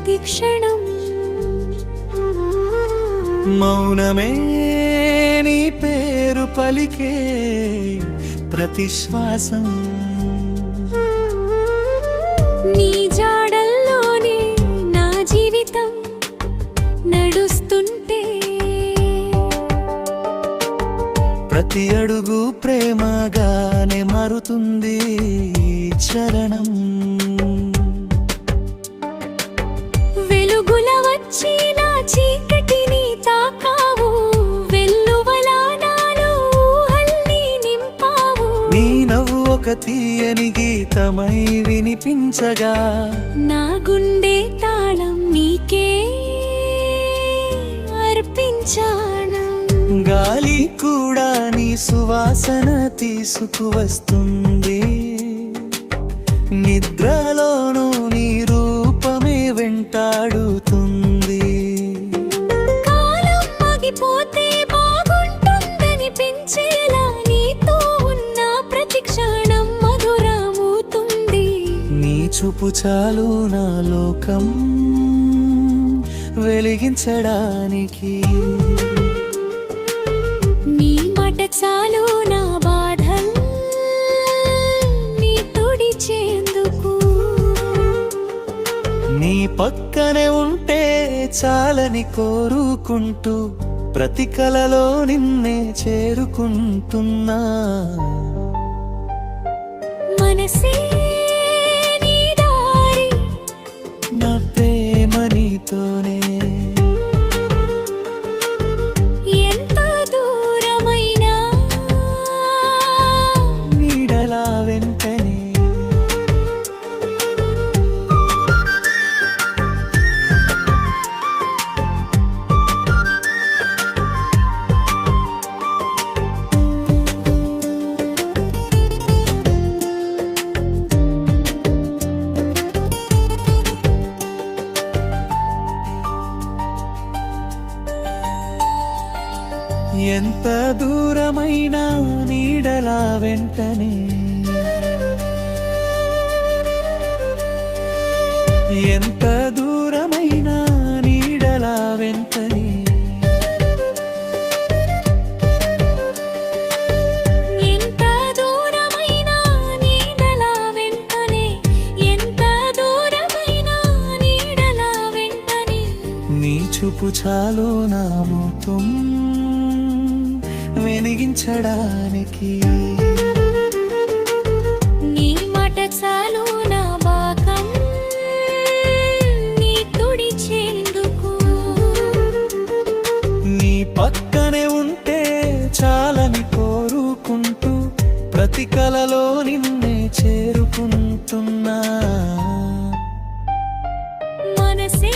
ప్రతి క్షణం మౌనమే నీ పేరు పలికే ప్రతి శ్వాసం నీ జాడల్లోనే నా జీవితం నడుస్తుంటే ప్రతి అడుగు ప్రేమగానే మారుతుంది చరణం వెలుగుల వచ్చి నా చీకటిని తాకావు వెల్లువలా నాలో ఊహల్ని నింపావు నీ నవ్వు ఒక తీయని గీతమై వినిపించగా నా గుండె తాళం నీకే అర్పించాను గాలి కూడా నీ సువాసన తీసుకువస్తుంది నిద్రలోనూ నీ రూపమే వెంటాడుతుంది కాలం ఆగిపోతే బాగుంటుందని పెంచేలా నీతో ఉన్న ప్రతి క్షణం మధురమవుతుంది నీ చూపు చాలు నా లోకం వెలిగించడానికి నీ మాట చాలు నా బాధల్ని తుడిచేందుకు నీ పక్కనే ఉంటే చాలని కోరుకుంటూ ప్రతి కలలో నిన్నే చేరుకుంటున్నా మనసే నీ దారి నా ప్రేమ నీతోనే ఎంత దూరమైనా నీడలా వెంటనే ఎంత దూరమైనా నీడలా వెంటనే ఎంత దూరమైనా నీడలా వెంటనే ఎంత దూరమైనా నీడలా వెంటనే ఎంత దూరమైనా నీడలా వెంటనే నీ చూపు చాలు నా మొత్తం వెలిగించడానికి నీ మాట చాలు నా భాగం నీ తుడిచేందుకు నీ పక్కనే ఉంటే చాలని కోరుకుంటూ ప్రతి కలలో నిన్నే చేరుకుంటున్నా మనసే